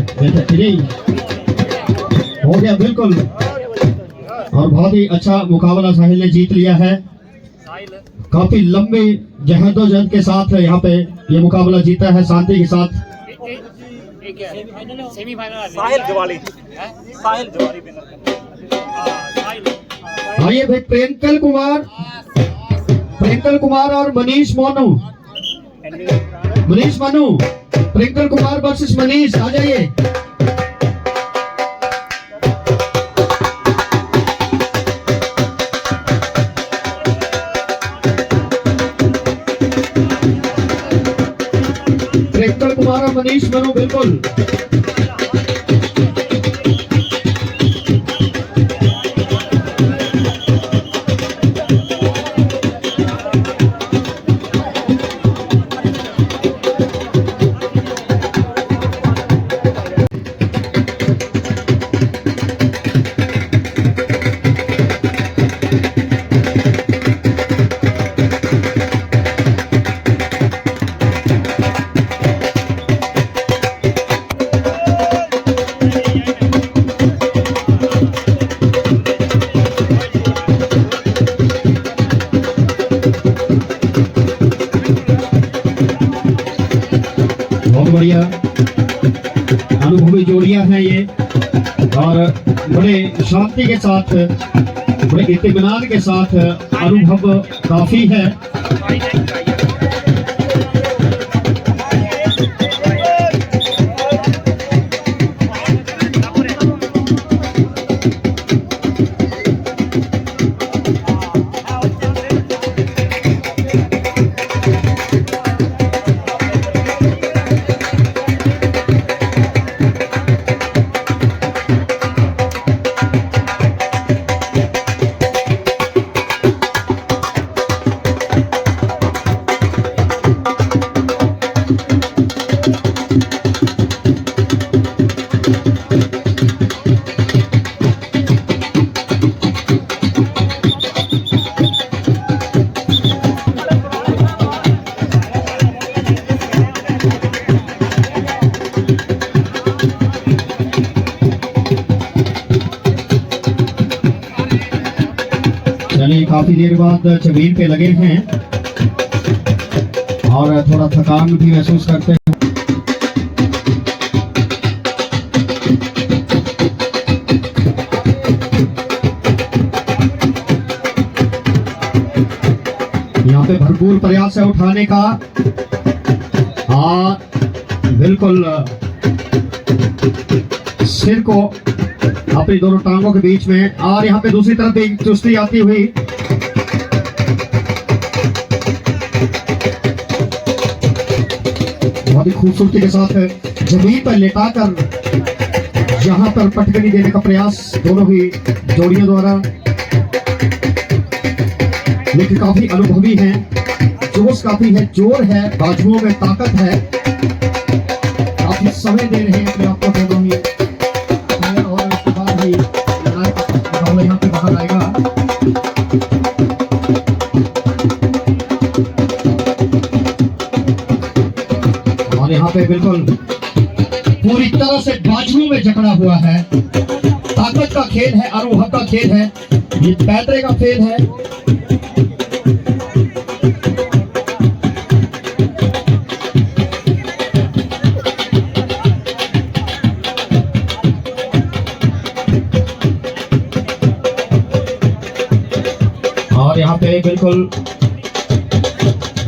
हो गया बिल्कुल। और बहुत ही अच्छा मुकाबला साहिल ने जीत लिया है। काफी लंबे जहदोजहद के साथ यहाँ पे ये मुकाबला जीता है, शांति के साथ। आइए भाई, प्रियंकल कुमार और मनीष मनु, प्रियंकल कुमार वर्सेस मनीष, आ जाइए। ट्विंकल कुमार और मनीष मनु बिल्कुल बहुत बढ़िया अनुभवी जोड़ियां हैं ये और बड़े शांति के साथ बड़े इत्मीनान के साथ अनुभव काफी है। चलिए काफी देर बाद जमीन पे लगे हैं और थोड़ा थकान भी महसूस करते हैं। यहाँ पे भरपूर प्रयास है उठाने का और बिल्कुल सिर को अपनी दोनों टांगों के बीच में और यहाँ पे दूसरी तरफ एक चुस्ती आती हुई बहुत ही खूबसूरती के साथ जमीन पर लेटाकर यहाँ पर पटकनी देने का प्रयास दोनों ही जोड़ियों द्वारा, लेकिन काफी अनुभवी हैं, जोश काफी है, जोर है, बाजुओं में ताकत है, काफी समय दे रहे हैं अपने आप को दोनों ही और उसके बाद ही मुकाबला यहाँ पे बाहर आएगा। और यहाँ पे बिल्कुल पूरी तरह से बाजुओं में जकड़ा हुआ है, ताकत का खेल है, अनुभव का खेल है, ये पैतरे का खेल है। और यहाँ पे बिल्कुल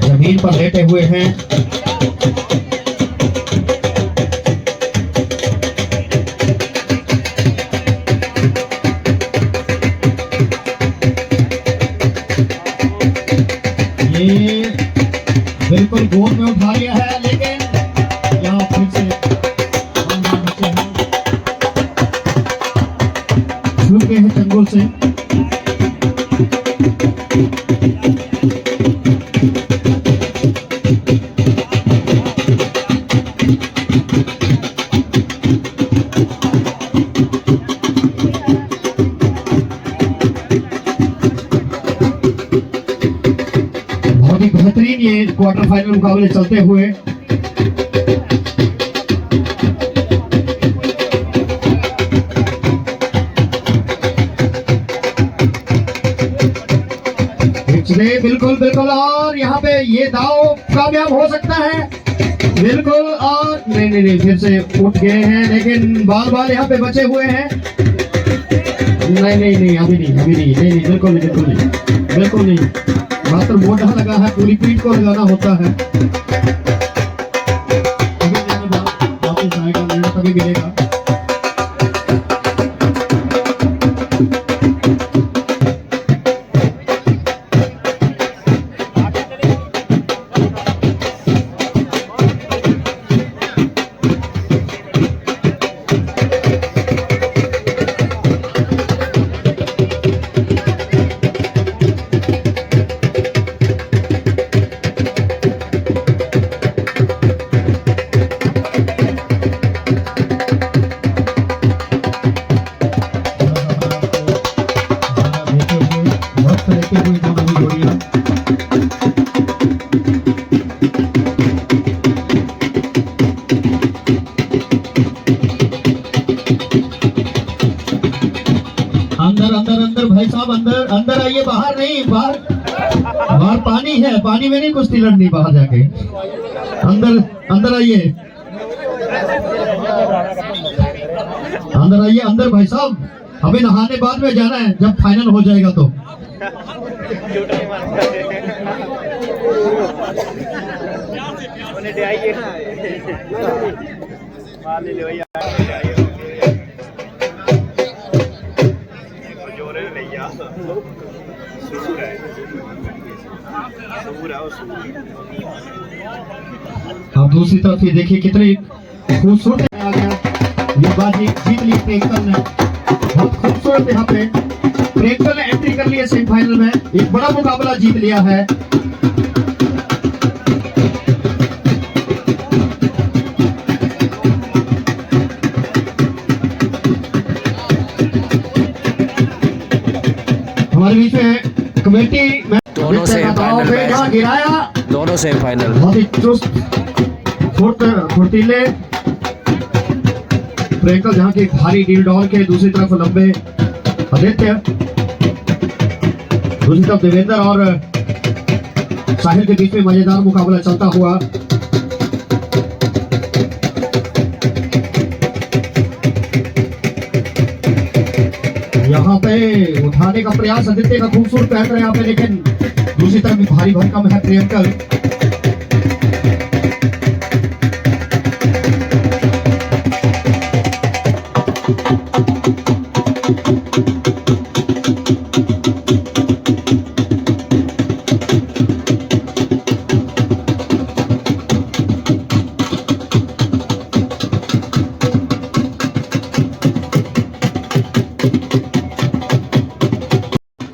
जमीन पर लेटे हुए हैं। ये बिल्कुल गोद में उठा लिया है, लेकिन यहाँ फिर से छूट गए हैं चंगुल से। बहुत ही बेहतरीन ये क्वार्टर फाइनल मुकाबले चलते हुए बिल्कुल बिल्कुल, और यहाँ पे ये दाव कामयाब हो सकता है बिल्कुल। और नहीं नहीं नहीं, फिर से उठ गए हैं, लेकिन बाल बाल यहाँ पे बचे हुए हैं। नहीं नहीं नहीं, अभी नहीं अभी नहीं, नहीं नहीं, बिल्कुल नहीं बिल्कुल नहीं बिल्कुल नहीं, मात्र मोटा लगा है, पूरी पीठ को लगाना होता है। वापस आएगा, निर्णय तभी मिलेगा। पानी में नहीं कुश्ती लड़नी, बाहर जाके अंदर अंदर आइए, अंदर आइए, अंदर भाई साहब, हमें नहाने बाद में जाना है जब फाइनल हो जाएगा तो। अब दूसरी तरफ ये देखिए कितने खूबसूरत आ गया ये बाजी, जीत ली प्रियंकल ने, बहुत खूबसूरत यहाँ पे प्रियंकल ने एंट्री कर लिया सेमीफाइनल में, एक बड़ा मुकाबला जीत लिया है। हमारे बीच में कमेटी में दोनों सेमीफाइनल में गिराया, दोनों सेमीफाइनल बहुत ही चुस्त फुर्तीले प्रियंकल, जहाँ की भारी डील डॉल के, दूसरी तरफ लंबे आदित्य, दूसरी तरफ देवेंद्र और साहिल के बीच में मजेदार मुकाबला चलता हुआ। यहाँ पे उठाने का प्रयास आदित्य का खूबसूरत पैर है यहाँ पे, लेकिन दूसरी तरफ भी भारी भरकम है प्रियंकल।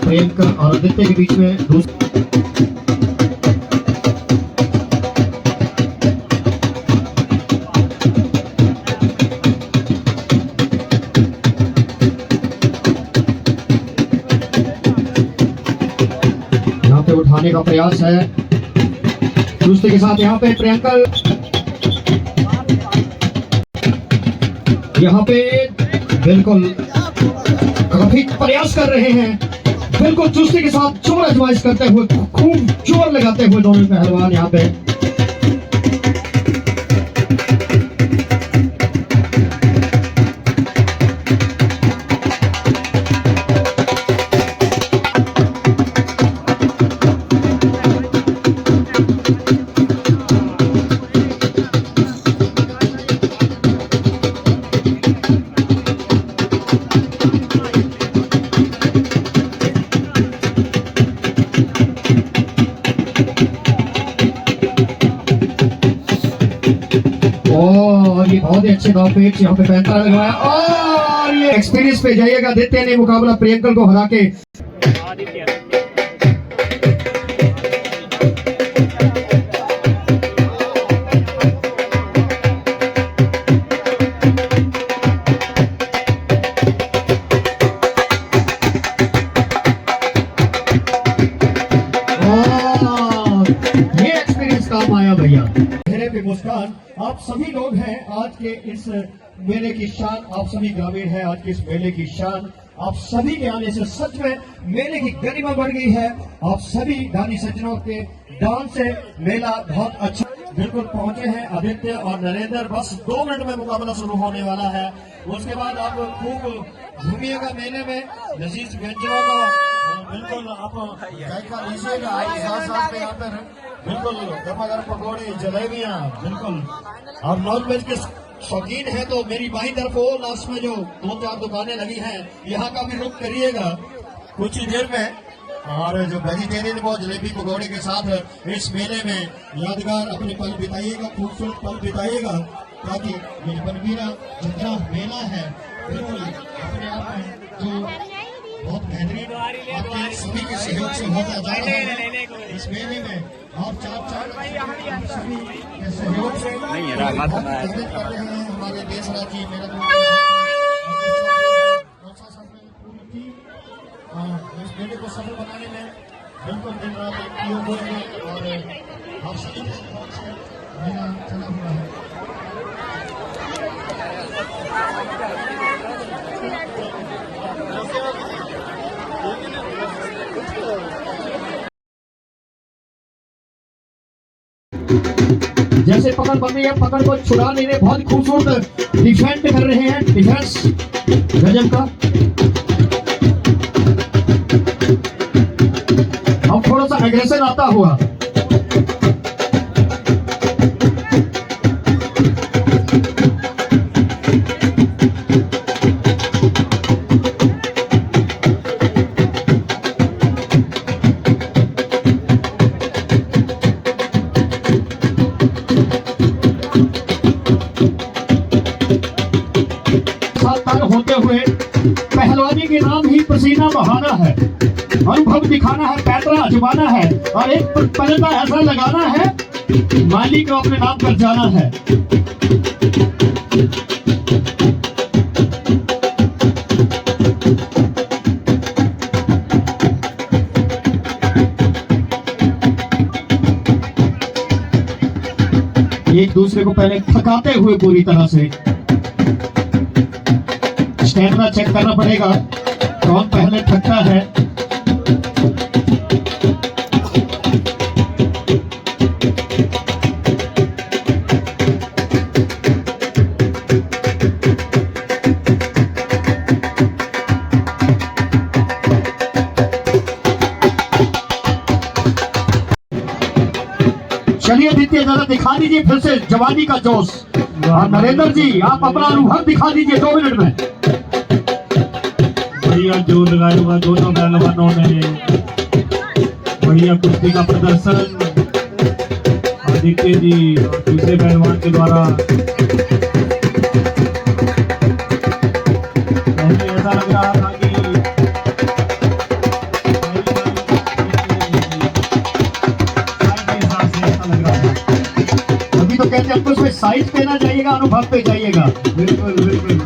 प्रियंका और आदित्य के बीच में यहाँ पे उठाने का प्रयास है दूसरे के साथ, यहाँ पे प्रियंका यहाँ पे बिल्कुल काफी प्रयास कर रहे हैं, बिल्कुल चुस्ती के साथ जोर आजमाइश करते हुए, खूब जोर लगाते हुए दोनों पहलवान यहाँ पे। और ये बहुत ही अच्छे दाव पेच यहाँ पे पैंतरा लगवाया, और ये एक्सपीरियंस पे जाइएगा, आदित्य ने मुकाबला प्रियंकल को हरा के। ये एक्सपीरियंस काम आया भैया। चेहरे पे मुस्कान, आप सभी लोग हैं आज के इस मेले की शान, आप सभी ग्रामीण हैं आज के इस मेले की शान, आप सभी के आने से सच में मेले की गरिमा बढ़ गई है। आप सभी दानी सज्जनों के डांस से मेला बहुत अच्छा बिल्कुल पहुंचे हैं। आदित्य और नरेंद्र, बस 2 मिनट में मुकाबला शुरू होने वाला है, उसके बाद आप खूब घूमिएगा मेले में, लजीज व्यंजनों को बिल्कुल आप जायका लीजिएगा, साथ साथ में यहाँ पर बिल्कुल गरमागरम पकौड़े, जलेबियाँ, बिल्कुल आप नॉन वेज के शौकीन है तो मेरी बाई तरफ हो, लास्ट में जो 2-4 दुकानें लगी हैं यहाँ का भी रुख करिएगा कुछ ही देर में। और जो वेजिटेरियन वो जलेबी पकौड़े के साथ इस मेले में यादगार अपने पल बिताइएगा, खूबसूरत पल बिताइएगा, ताकि ये बनवीरा जितना मेला है बिल्कुल अपने आप में जो बहुत बेहतरीन आपके सभी के सहयोग से होता जा रहा है इस मेले में, और 4 सभी के सहयोग से कर रहे हैं हमारे देश राज्य मेला इस मेले को सफल बनाने में बिल्कुल दिन रात योग होंगे, और आप सभी के सहयोग से मेला चला हुआ है। जैसे पकड़ बन रही है, पकड़ को छुड़ा नहीं रहे, बहुत खूबसूरत डिफेंड कर रहे हैं, डिफेंस गजब का। अब थोड़ा सा एग्रेशन आता हुआ, होते हुए पहलवानी के नाम ही पसीना बहाना है, अनुभव दिखाना है, पैतरा अजमाना है और एक पलटा ऐसा लगाना है मालिक को अपने नाम पर जाना है। एक दूसरे को पहले थकाते हुए पूरी तरह से स्टैमिना चेक करना पड़ेगा, कौन पहले थकता है। चलिए द्वितीय जरा दिखा दीजिए फिर से जवानी का जोश। और नरेंद्र जी आप अपना अनुभव दिखा दीजिए 2 मिनट में। बढ़िया जोर लगाया हुआ दोनों पहलवानों ने, बढ़िया कुश्ती का प्रदर्शन आदित्य जी और दूसरे पहलवान के द्वारा। ऐसा लग रहा था कि ऐसा लग रहा था, अभी तो कहते हैं आपको उसमें साइज पे ना जाइएगा, अनुभव पे जाइएगा। बिल्कुल बिल्कुल।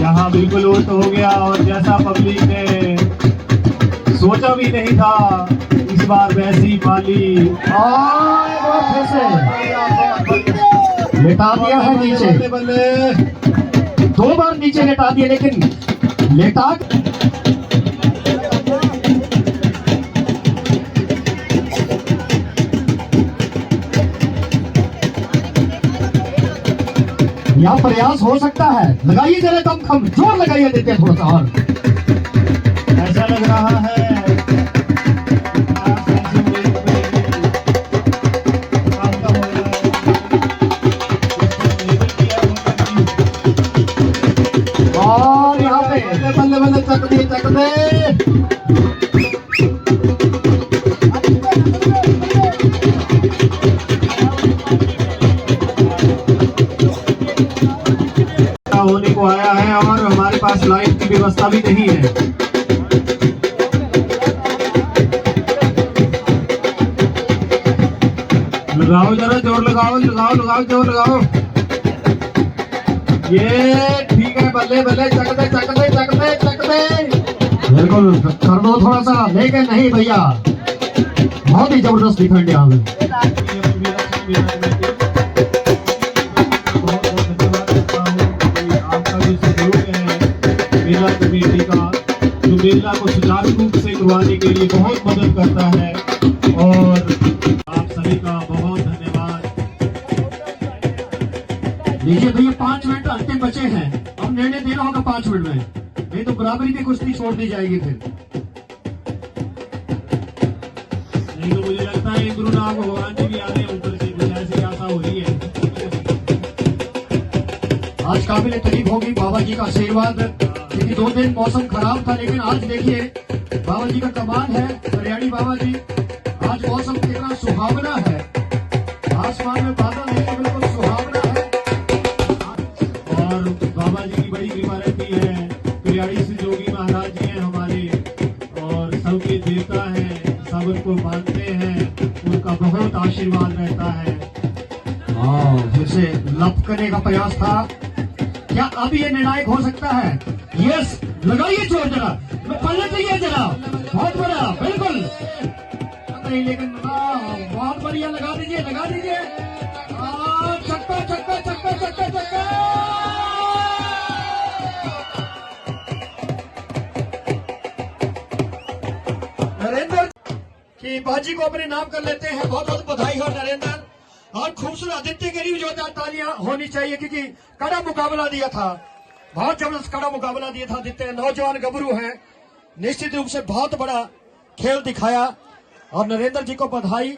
यहाँ बिल्कुल उल्ट हो गया और जैसा पब्लिक ने सोचा भी नहीं था, इस बार वैसी माली और फिर से लेटा दिया है नीचे, बल्ले 2 बार नीचे लेटा दिया, लेकिन लेटा यहाँ प्रयास हो सकता है। लगाइए जरा कम जोर लगाइए, देते हैं थोड़ा सा और। ऐसा लग रहा है और यहाँ पे बल्ले बल्ले चक दे होने को आया है और हमारे पास लाइट की व्यवस्था भी नहीं है। लगाओ जरा जोर लगाओ जोर लगाओ। ये ठीक है, बल्ले बल्ले चक दे। बिल्कुल कर दो थोड़ा सा, लेकिन नहीं भैया, बहुत ही जबरदस्त डिफेंड यहाँ पे। मेला कमेटी का जो मेला को सुचारू रूप से करवाने के लिए बहुत मदद करता है, और आप सभी का बहुत धन्यवाद। लीजिए भैया 5 मिनट अंतिम बचे हैं, अब निर्णय देना होगा 5 मिनट में, नहीं तो बराबरी की कुश्ती छोड़ दी जाएगी फिर। नहीं तो मुझे लगता है गुरु नाम भगवान जी भी आ रहे हैं ऊपर से, कुछ ऐसी आशा हो रही है। आज काबिल तारीफ होगी बाबा जी का आशीर्वाद, क्योंकि 2 दिन मौसम खराब था, लेकिन आज देखिए बाबा जी का कमाल है। हरियाणी बाबा जी, आज मौसम कितना सुहावना है, आसमान में बादल है, बिल्कुल सुहावना है। और बाबा जी की बड़ी कृपा रहती है। हरियाणी से जोगी महाराज जी हैं हमारे, और सबके देवता हैं, सब उनको मानते हैं, उनका बहुत आशीर्वाद रहता है। फिर से लपकने का प्रयास था, क्या अब ये निर्णायक हो सकता है? यस, लगाइए जोर जरा, पलट लीजिए जरा, बहुत बड़ा, बिल्कुल नहीं, लेकिन बहुत बढ़िया, लगा दीजिए छक्का। कि बाजी को अपने नाम कर लेते हैं। बहुत बहुत बधाई हो नरेंद्र, और खूबसूरत आदित्य के लिए भी जोरदार तालियां होनी चाहिए, क्योंकि कड़ा मुकाबला दिया था, बहुत जबरदस्त कड़ा मुकाबला दिया था। आदित्य नौजवान गबरू हैं, निश्चित रूप से बहुत बड़ा खेल दिखाया, और नरेंद्र जी को बधाई।